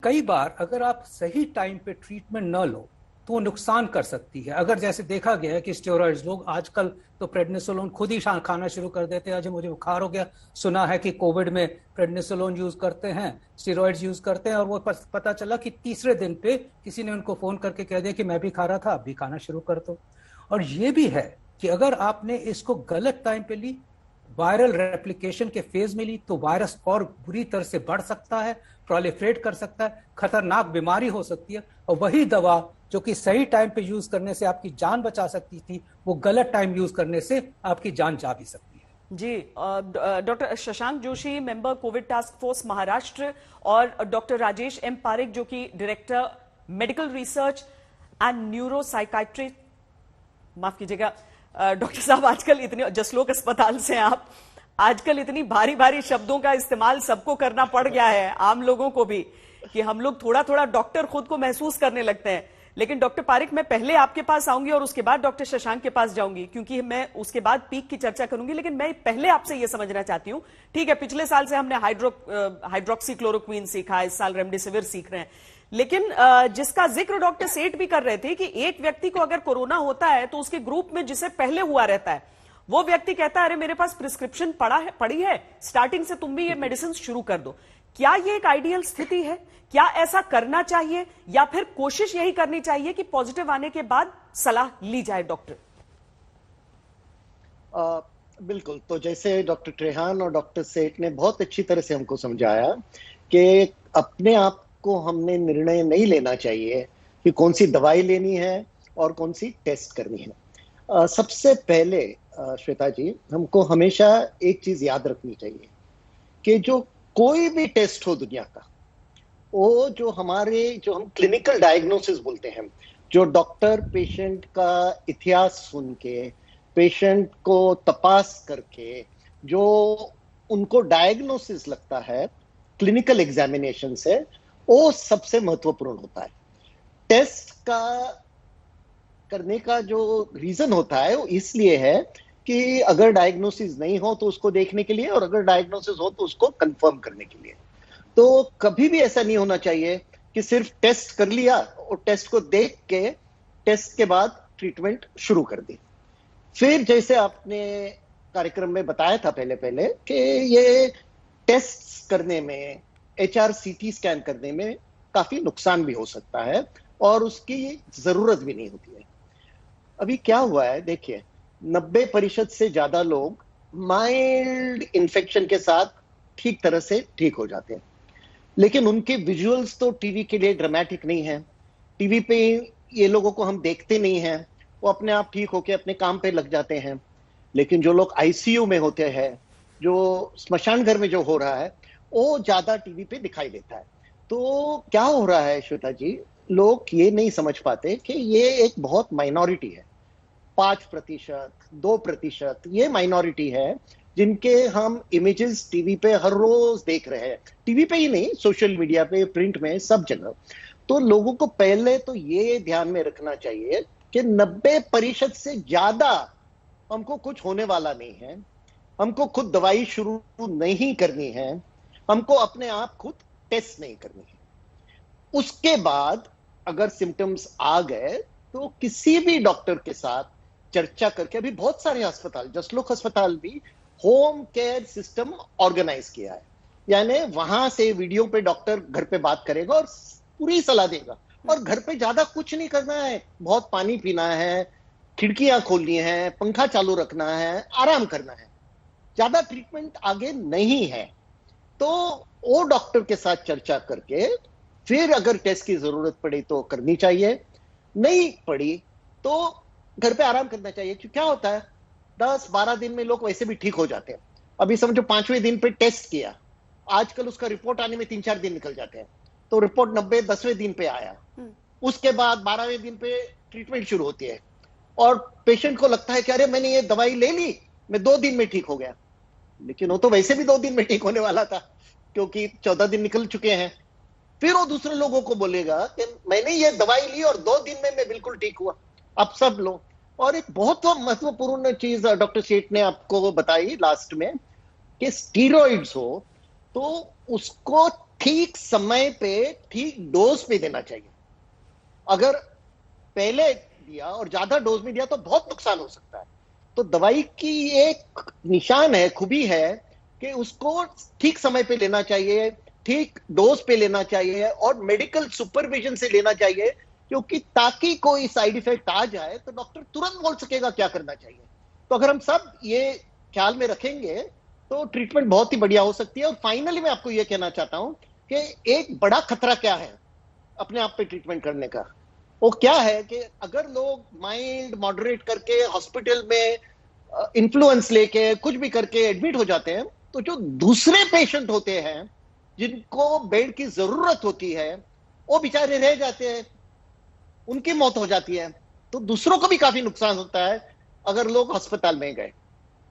कई बार अगर आप सही टाइम पे ट्रीटमेंट न लो तो वो नुकसान कर सकती है। अगर जैसे देखा गया है कि स्टेरॉइड्स, लोग आजकल तो प्रेडनिसोलोन खुद ही खाना शुरू कर देते हैं। आज मुझे बुखार हो गया, सुना है कि कोविड में प्रेडनिसोलोन यूज करते हैं, स्टेरॉइड्स यूज करते हैं, और वो पता चला कि तीसरे दिन पे किसी ने उनको फोन करके कह दिया कि मैं भी खा रहा था, आप भी खाना शुरू कर दो। और ये भी है कि अगर आपने इसको गलत टाइम पे ली, वायरल रेप्लिकेशन के फेज में ली, तो वायरस और बुरी तरह से बढ़ सकता है, प्रोलिफरेट कर सकता है, खतरनाक बीमारी हो सकती है। और वही दवा जो कि सही टाइम पे यूज करने से आपकी जान बचा सकती थी, वो गलत टाइम यूज करने से आपकी जान जा भी सकती है। जी, doctor Shashank Joshi, member Covid task force Maharashtra, और डॉक्टर राजेश एम पारिक, जो कि director medical research and neuropsychiatry, माफ कीजिएगा डॉक्टर साहब, आजकल इतने जसलोक अस्पताल से आप, आजकल इतनी भारी भारी शब्दों का इस्तेमाल सबको करना पड़ गया है, आम लोगों को भी, कि हम लोग थोड़ा थोड़ा डॉक्टर खुद को महसूस करने लगते हैं। लेकिन डॉक्टर पारिक, मैं पहले आपके पास आऊंगी और उसके बाद डॉक्टर शशांक के पास जाऊंगी, क्योंकि मैं उसके बाद पीक की चर्चा करूंगी। लेकिन मैं पहले आपसे यह समझना चाहती हूं, ठीक है, पिछले साल से हमने हाइड्रोक्सी क्लोरोक्वीन सीखा, इस साल रेमडेसिविर सीख रहे हैं, लेकिन जिसका जिक्र डॉक्टर सेठ भी कर रहे थे कि एक व्यक्ति को अगर कोरोना होता है तो उसके ग्रुप में जिसे पहले हुआ रहता है, वो व्यक्ति कहता है अरे मेरे पास प्रिस्क्रिप्शन पड़ी है, स्टार्टिंग से तुम भी ये मेडिसिन शुरू कर दो। क्या ये एक आइडियल स्थिति है? क्या ऐसा करना चाहिए, या फिर कोशिश यही करनी चाहिए कि पॉजिटिव आने के बाद सलाह ली जाए डॉक्टर? बिल्कुल। तो जैसे डॉक्टर ट्रेहान और डॉक्टर सेठ ने बहुत अच्छी तरह से हमको समझाया कि अपने आप को हमने निर्णय नहीं लेना चाहिए कि कौन सी दवाई लेनी है और कौन सी टेस्ट करनी है। सबसे पहले श्वेता जी, हमको हमेशा एक चीज याद रखनी चाहिए कि जो कोई भी टेस्ट हो दुनिया का, वो जो हम क्लिनिकल डायग्नोसिस बोलते हैं, जो डॉक्टर पेशेंट का इतिहास सुन के, पेशेंट को तपास करके जो उनको डायग्नोसिस लगता है क्लिनिकल एग्जामिनेशन से, वो सबसे महत्वपूर्ण होता है। टेस्ट का करने का जो रीजन होता है वो इसलिए है कि अगर डायग्नोसिस नहीं हो तो उसको देखने के लिए, और अगर डायग्नोसिस हो तो उसको कंफर्म करने के लिए। तो कभी भी ऐसा नहीं होना चाहिए कि सिर्फ टेस्ट कर लिया और टेस्ट को देख के टेस्ट के बाद ट्रीटमेंट शुरू कर दी। फिर जैसे आपने कार्यक्रम में बताया था पहले पहले कि ये टेस्ट करने में, HRCT स्कैन करने में काफी नुकसान भी हो सकता है और उसकी जरूरत भी नहीं होती है। अभी क्या हुआ है देखिए, 90% से ज्यादा लोग माइल्ड इन्फेक्शन के साथ ठीक तरह से ठीक हो जाते हैं, लेकिन उनके विजुअल्स तो टीवी के लिए ड्रामेटिक नहीं है। टीवी पे ये लोगों को हम देखते नहीं हैं, वो अपने आप ठीक होके अपने काम पे लग जाते हैं। लेकिन जो लोग आईसीयू में होते हैं, जो स्मशान घर में जो हो रहा है, वो ज्यादा टीवी पे दिखाई देता है। तो क्या हो रहा है श्वेता जी, लोग ये नहीं समझ पाते कि ये एक बहुत माइनॉरिटी है, 5%, 2% ये माइनॉरिटी है जिनके हम इमेजेस टीवी पे हर रोज देख रहे हैं। टीवी पे ही नहीं, सोशल मीडिया पे, प्रिंट में, सब जगह। तो लोगों को पहले तो ये ध्यान में रखना चाहिए कि 90% से ज्यादा हमको कुछ होने वाला नहीं है, हमको खुद दवाई शुरू नहीं करनी है, हमको अपने आप खुद टेस्ट नहीं करनी है। उसके बाद अगर सिम्टम्स आ गए तो किसी भी डॉक्टर के साथ चर्चा करके, अभी बहुत सारे अस्पताल, जसलोक अस्पताल भी होम केयर सिस्टम ऑर्गेनाइज किया है, यानी वहां से वीडियो पे डॉक्टर घर पे बात करेगा और पूरी सलाह देगा। और घर पे ज्यादा कुछ नहीं करना है, बहुत पानी पीना है, खिड़कियां खोलनी है, पंखा चालू रखना है, आराम करना है, ज्यादा ट्रीटमेंट आगे नहीं है। तो वो डॉक्टर के साथ चर्चा करके फिर अगर टेस्ट की जरूरत पड़ी तो करनी चाहिए, नहीं पड़ी तो घर पे आराम करना चाहिए। क्यों, क्या होता है, 10-12 दिन में लोग वैसे भी ठीक हो जाते हैं। अभी समझो 5वें दिन पे टेस्ट किया, आजकल उसका रिपोर्ट आने में 3-4 दिन निकल जाते हैं, तो रिपोर्ट 90-10वें दिन पे आया, उसके बाद 12वें दिन पे ट्रीटमेंट शुरू होती है और पेशेंट को लगता है कि अरे मैंने ये दवाई ले ली, मैं 2 दिन में ठीक हो गया। लेकिन वो तो वैसे भी 2 दिन में ठीक होने वाला था, क्योंकि 14 दिन निकल चुके हैं। फिर वो दूसरे लोगों को बोलेगा कि मैंने ये दवाई ली और 2 दिन में मैं बिल्कुल ठीक हुआ, अब सब लो। और एक बहुत महत्वपूर्ण चीज डॉक्टर सेठ ने आपको बताई लास्ट में, कि स्टीरॉइड्स हो तो उसको ठीक समय पे ठीक डोज पे देना चाहिए। अगर पहले दिया और ज्यादा डोज में दिया तो बहुत नुकसान हो सकता है। तो दवाई की एक निशान है, खूबी है कि उसको ठीक समय पे लेना चाहिए, ठीक डोज पे लेना चाहिए और मेडिकल सुपरविजन से लेना चाहिए, क्योंकि ताकि कोई साइड इफेक्ट आ जाए तो डॉक्टर तुरंत बोल सकेगा क्या करना चाहिए। तो अगर हम सब ये ख्याल में रखेंगे तो ट्रीटमेंट बहुत ही बढ़िया हो सकती है। और फाइनली मैं आपको ये कहना चाहता हूं कि एक बड़ा खतरा क्या है अपने आप पे ट्रीटमेंट करने का, वो क्या है कि अगर लोग माइल्ड मॉडरेट करके हॉस्पिटल में इन्फ्लुएंस लेके कुछ भी करके एडमिट हो जाते हैं, तो जो दूसरे पेशेंट होते हैं जिनको बेड की जरूरत होती है वो बेचारे रह जाते हैं, उनकी मौत हो जाती है। तो दूसरों को भी काफी नुकसान होता है अगर लोग अस्पताल में गए।